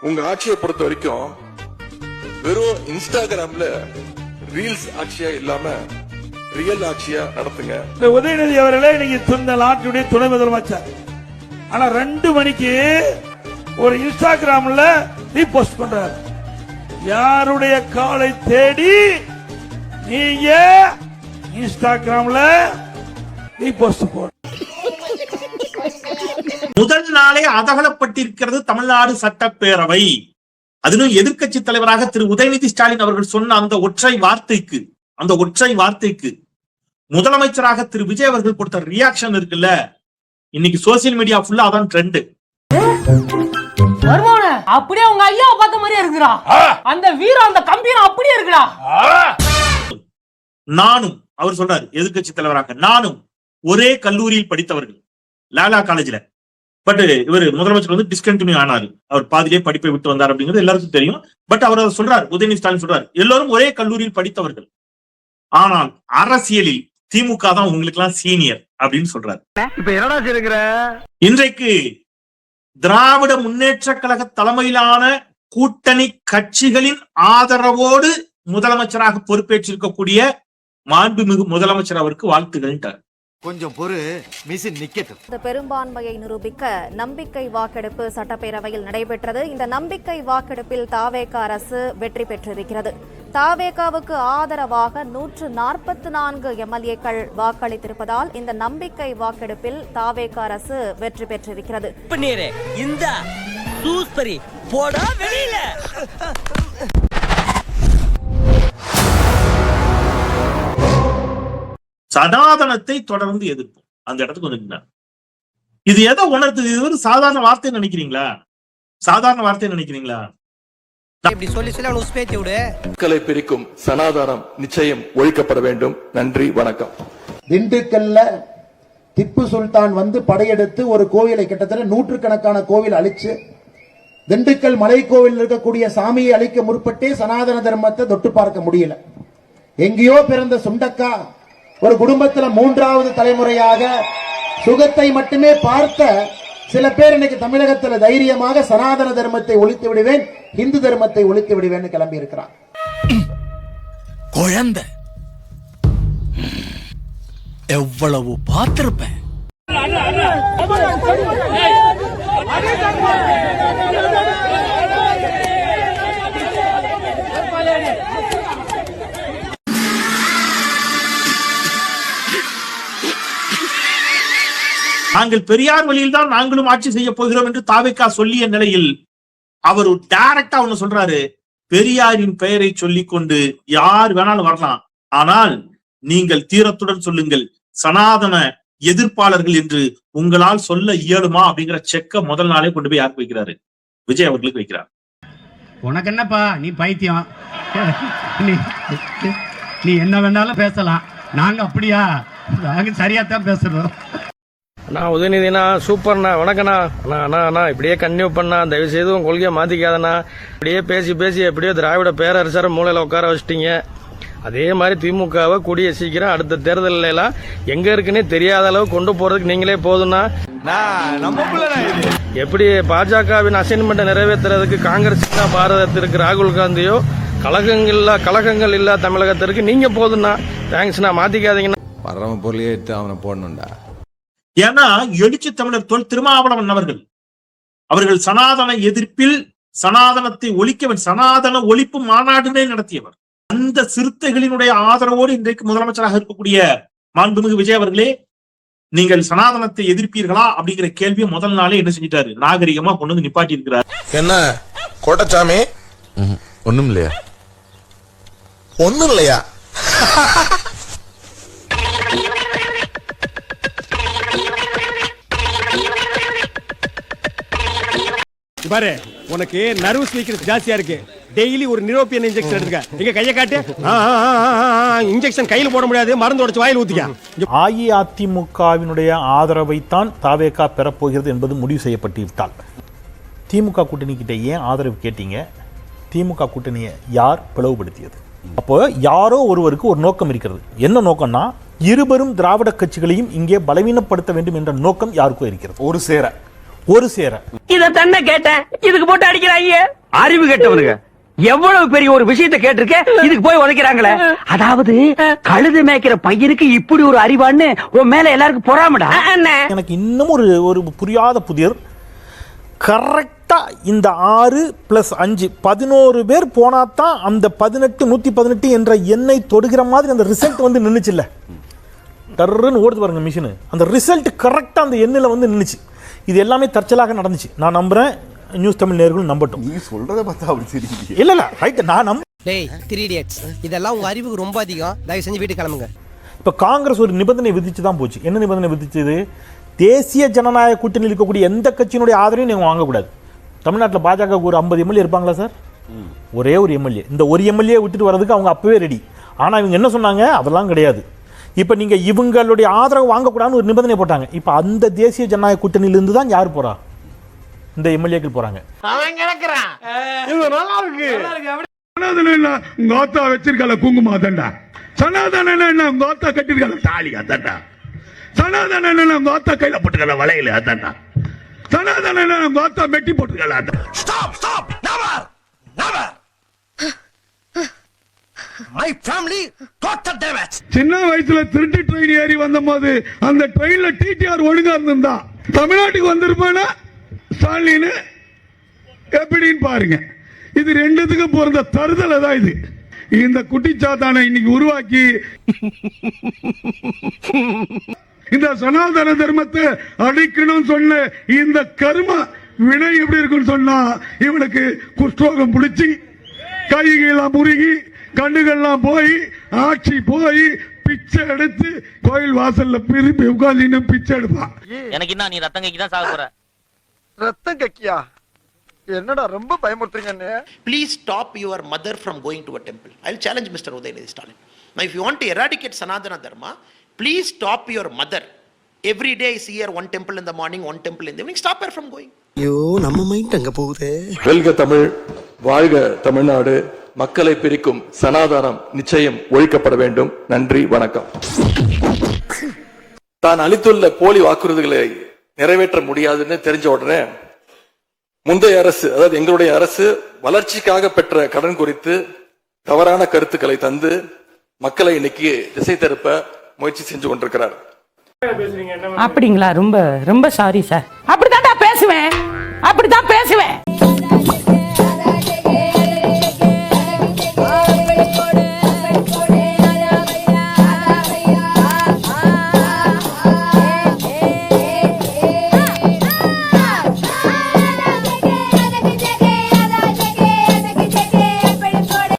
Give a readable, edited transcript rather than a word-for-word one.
உங்க ஆட்சியை பொறுத்த வரைக்கும் வெறும் இன்ஸ்டாகிராம்ல ரீல்ஸ் ஆட்சியா இல்லாம ரியல் ஆட்சியா நடத்துங்க. இந்த உதயநிதி அவர்களே இன்னைக்கு இந்த நாட்டுடைய துணை முதலமைச்சர். ஆனா 2 மணிக்கு ஒரு இன்ஸ்டாகிராம்ல ரீபோஸ்ட் பண்றாரு. யாருடைய காலை தேடி நீங்க இன்ஸ்டாகிராம்ல ரீபோஸ்ட் போட முதல் நாளே அதகலப்பட்டிருக்கிறது தமிழ்நாடு சட்டப்பேரவை. அதிலும் எதிர்க்கட்சி தலைவராக திரு உதயநிதி ஸ்டாலின் அவர்கள் சொன்ன அந்த ஒற்றை வார்த்தைக்கு முதலமைச்சராக திரு விஜய் அவர்கள் கொடுத்த ரியாக்ஷன் இருக்குல்ல, இன்னைக்கு சோசியல் மீடியா ஃபுல்லா அதான் ட்ரெண்ட். அப்படியே உங்க ஐயா பார்த்த மாதிரியே இருக்குடா, அந்த வீரம் அந்த கம்பீரம் அப்படியே இருக்குடா. நானும் அவர் சொல்றாரு எதிர்க்கட்சி தலைவராக, நானும் ஒரே கல்லூரியில் படித்தவர்கள், லாலா காலேஜ்ல. பட் இவர் முதலமைச்சர் வந்து டிஸ்கண்டினியூ ஆனாரு, அவர் பாதிலே படிப்பை விட்டு வந்தார் அப்படிங்கிறது எல்லாருக்கும் தெரியும். பட் அவர் சொல்றாரு, உதயநிதி ஸ்டாலின் சொல்றாரு, எல்லாரும் ஒரே கல்லூரியில் படித்தவர்கள், ஆனால் அரசியலில் திமுக தான் உங்களுக்கு எல்லாம் சீனியர் அப்படின்னு சொல்றாரு. இப்ப என்னடா செய்யுற? இன்றைக்கு திராவிட முன்னேற்ற கழக தலைமையிலான கூட்டணி கட்சிகளின் ஆதரவோடு முதலமைச்சராக பொறுப்பேற்றிருக்கக்கூடிய மாண்புமிகு முதலமைச்சர் அவருக்கு வாழ்த்துகள். கொஞ்சம் பொறு, மிஷின் நிக்கட்டும். இந்த பெரும்பான்மையை நிரூபிக்க நம்பிக்கை வாக்கெடுப்பு சட்டப்பேரவையில் நடைபெற்றது. இந்த நம்பிக்கை வாக்கெடுப்பில் தாவேகா அரசு வெற்றி பெற்றிருக்கிறது. தாவேகாவுக்கு ஆதரவாக 144 எம்எல்ஏக்கள் வாக்களித்திருப்பதால் இந்த நம்பிக்கை வாக்கெடுப்பில் தாவேகா அரசு வெற்றி பெற்றிருக்கிறது. சனாதனத்தை தொடர்ந்து எதிர்ப்போம். அந்த இடத்துக்கு வந்து இது எதை உணர்த்துது? இது ஒரு சாதாரண வார்த்தை நினைக்கிறீங்களா? மக்களை பிரிக்கும் சனாதனம் நிச்சயம் ஒழிக்கப்பட வேண்டும். நன்றி, வணக்கம். திண்டுக்கல்ல திப்பு சுல்தான் வந்து படையெடுத்து ஒரு கோவிலை, கிட்டத்தட்ட 100கணக்கான கோவில் அழிச்சு, திண்டுக்கல் மலை கோவில் இருக்கக்கூடிய சாமியை அழிக்க முற்பட்டே சனாதன தர்மத்தை தொட்டு பார்க்க முடியல. எங்கேயோ பிறந்த சுண்டக்கா ஒரு குடும்பத்துல 3வது தலைமுறையாக சுகத்தை மட்டுமே பார்த்த சில பேர் இன்னைக்கு தமிழகத்துல தைரியமாக சனாதன தர்மத்தை ஒழித்து விடுவேன், இந்து தர்மத்தை ஒழித்து விடுவேன் கிளம்பி இருக்கிறான். குழந்தை எவ்வளவு பார்த்திருப்பேன். நாங்கள் பெரியார் வழியில் தான் நாங்களும் ஆட்சி செய்ய போகிறோம் என்று தாவேகா சொல்லிய நிலையில் அவர் டைரக்டா ஒண்ணு சொல்றாரு, பெரியாரின் பெயரை சொல்லிக் கொண்டு யார் வேணாலும் வரலாம், ஆனால் நீங்கள் தீரத்துடன் சொல்லுங்கள், சனாதன எதிர்ப்பாளர்கள் என்று உங்களால் சொல்ல இயலுமா அப்படிங்கிற செக்க முதல் நாளே கொண்டு போய் யாருக்கு வைக்கிறாரு? விஜய் அவர்களுக்கு வைக்கிறார். உனக்கு என்னப்பா, நீ பைத்தியம், நீ என்ன வேணாலும் பேசலாம், நாங்க அப்படியா? நாங்க சரியாத்தான் பேசுறோம். நான் உதயநிதினா சூப்பர்ண்ணா, வணக்கண்ணா. அண்ணா இப்படியே கன்டினியூ பண்ணா, தயவு செய்து உங்க கொள்கையை மாத்திக்காதண்ணா. இப்படியே பேசி எப்படியோ திராவிட பேரரசரை மூலையில உட்கார வச்சிட்டீங்க. அதே மாதிரி திமுகவை கூடிய சீக்கிரம் அடுத்த தேர்தலில் எல்லாம் எங்க இருக்குன்னே தெரியாத அளவு கொண்டு போறதுக்கு நீங்களே போதும்னா. எப்படி பாஜகவின் அசைன்மெண்ட் நிறைவேற்றுறதுக்கு காங்கிரஸ் பாரதத்திற்கு ராகுல் காந்தியோ, கழகங்கள் இல்ல தமிழகத்திற்கு நீங்க போதும்னா. தேங்க்ஸ்ண்ணா, மாத்திக்காதீங்கண்ணா. வர்றவன் பொருளையே எடுத்து அவனை போடணும்டா. ஏன்னா எழுச்சி தமிழர் தொல் திருமாவளவன் அவர்கள் சனாதன எதிர்ப்பில் சனாதனத்தை ஒழிக்க சனாதன ஒழிப்பு மாநாடுனே நடத்தியவர். அந்த சிறுத்தைகளினுடைய ஆதரவோடு இன்றைக்கு முதலமைச்சராக இருக்கக்கூடிய மாண்புமிகு விஜய் அவர்களே, நீங்கள் சனாதனத்தை எதிர்ப்பீர்களா அப்படிங்கிற கேள்வியை முதல் நாளே என்ன செஞ்சிட்டாரு, நாகரிகமா கொண்டு வந்து நிப்பாட்டி இருக்கிறார். என்ன கோட்டச்சாமி? ஒண்ணும் இல்லையா? பாரு, உனக்கு நர்வஸ் வீக்னஸ் ஜாஸ்தியா இருக்கு. டெய்லி ஒரு நிரோபியன் இன்ஜெக்ஷன் எடுத்துக்க. எங்க கையை காட்டு. இன்ஜெக்ஷன் கையில போட முடியாது, மருந்து உடைச்சு வாயில ஊத்திக்க. அஇஅதிமுகவினுடைய ஆதரவைத்தான் தாவேகா பெறப்போகிறது என்பது முடிவு செய்யப்பட்டுவிட்டால், திமுக கூட்டணி கிட்ட ஏன் ஆதரவு கேட்டீங்க? திமுக கூட்டணியை யார் பிளவுபடுத்தியது? அப்போ யாரோ ஒருவருக்கு ஒரு நோக்கம் இருக்கிறது. என்ன நோக்கம்னா, இருபெரும் திராவிட கட்சிகளையும் இங்கே பலவீனப்படுத்த வேண்டும் என்ற நோக்கம் யாருக்கோ இருக்கிறது. ஒரு சேர இத தன்ன கேட்டேன், இதுக்கு போட்டு அடிக்கிறாங்க. அறிவு கேட்டவனுங்க எவ்வளவு பெரிய ஒரு விஷயத்தை கேட்டிருக்க, இதுக்கு போய் உதைக்கிறாங்களே. அதாவது கழுது மேய்க்கிற பையனுக்கு இப்படி ஒரு அறிவான்னு உன் மேல எல்லாருக்கும் பொறாமடா. எனக்கு இன்னும் ஒரு புரியாத புதிர். கரெக்டா இந்த 6 + 5 11 பேர் போனாதான் அந்த 118 என்ற எண்ணை தொடுகிற மாதிரி அந்த ரிசல்ட் வந்து நின்னுச்சு இல்ல, டர்ன்னு ஓடுது பாருங்க மிஷின். அந்த ரிசல்ட் கரெக்டா அந்த எண்ணில் வந்து நின்னுச்சு. இது எல்லாமே தற்செயலாக நடந்துச்சு. நான் நம்புறேன், நியூஸ் தமிழ் நேயர்கள் நம்பட்டும். நீ சொல்றத பார்த்தா அப்படி தெரியுது. இல்ல ரைட், நான் டேய் 3 idiots, இதெல்லாம் உங்க அறிவுக்கு ரொம்ப அதிகம். தயவு செஞ்சு வீட்டுக்கு கிளம்புங்க. இப்ப காங்கிரஸ் ஒரு நிபந்தனை விதிச்சு தான் போச்சு. என்ன நிபந்தனை விதிச்சது? தேசிய ஜனநாயக கூட்டணியில் இருக்கக்கூடிய எந்த கட்சியினுடைய ஆதரவையும் நீங்க வாங்கக்கூடாது. தமிழ்நாட்டில் பாஜக ஒரு 50 எம்எல்ஏ இருப்பாங்களா சார்? ஒரே ஒரு எம்எல்ஏ. இந்த ஒரு எம்எல்ஏ விட்டுட்டு வர்றதுக்கு அவங்க அப்பவே ரெடி. ஆனா இவங்க என்ன சொன்னாங்க? அதெல்லாம் கிடையாது. இப்ப நீங்க இவங்களுடைய ஆதரவு வாங்கக்கூடாதுன்னு ஒரு நிபந்தனை போட்டாங்க. இப்ப அந்த தேசிய ஜனநாயக கூட்டணியிலிருந்து தான் யார் போறா? இந்த எம்எல்ஏக்கள் போறாங்க. உங்க ஆத்தா வச்சிருக்கல குங்குமம் அதண்டா. சனாதன உங்க ஆத்தா கட்டிருக்கல தாலி அதண்டா. சனாதன உங்க ஆத்தா கையில போட்டுக்கல வளையல அதண்டா. சனாதன உங்க ஆத்தா மெட்டி போட்டுக்கல அதண்டா. Stop stop never never my family total damage. சின்ன வயசுல திருட்டு ட்ரெயின் ஏறி வந்த போது அந்த ட்ரெயின்ல டிடிஆர் ஒழுங்கா இருந்திருந்தா தமிழ்நாட்டுக்கு வந்திருப்பானா ஸ்டாலின்? எப்படின்னு பாருங்க. இது ரெண்டுத்துக்கு பிறந்த தருதலை தான் இது. இந்த குட்டிச்சாத்தானை இன்னைக்கு உருவாக்கி இந்த சனாதன தர்மத்தை அழிக்கணும்னு சொன்ன இந்த கர்ம வினை எப்படி இருக்குன்னு சொன்னா, இவனுக்கு குஷ்டரோகம் பிடிச்சி கைகெல்லாம் முருகி கண்ணுகள்லாம் போய் ஆட்சி போய் பிச்சை எடுத்து கோயில் வாசல்ல திருப்பி உட்கார்ந்து பிச்சை எடுப்பான். எனக்கு என்ன, நீ ரத்தம் கைக்கு தான் சாக போற. ரத்தம் கக்கியா? என்னடா ரொம்ப பயமுறுத்துறீங்க. Please stop your mother from going to a temple. I'll challenge Mr. Udayanithi Stalin. Now, if you want to eradicate Sanatana Dharma, please stop your mother. Every day I see her one temple in the morning, one temple in the evening. Stop her from going. ஐயோ, நம்ம mind அங்க போகுதே. வெல்க தமிழ், வாழ்க தமிழ்நாடு. மக்களை பிரிக்கும் சனாதனம் நிச்சயம் ஒழிக்கப்பட வேண்டும். நன்றி, வணக்கம். தான் அளித்துள்ள போலி வாக்குறுதிகளை நிறைவேற்ற முடியாதுன்னு தெரிஞ்ச உடனே முந்தைய அரசு, அதாவது எங்களுடைய அரசு, வளர்ச்சிக்காக பெற்ற கடன் குறித்து தவறான கருத்துக்களை தந்து மக்களை இன்னைக்கு திசை திருப்ப முயற்சி செஞ்சு கொண்டிருக்கிறார். அப்படிங்களா? ரொம்ப ரொம்ப சாரி சார். அப்படிதான் பேசுவேன், அப்படிதான் பேசுவேன்.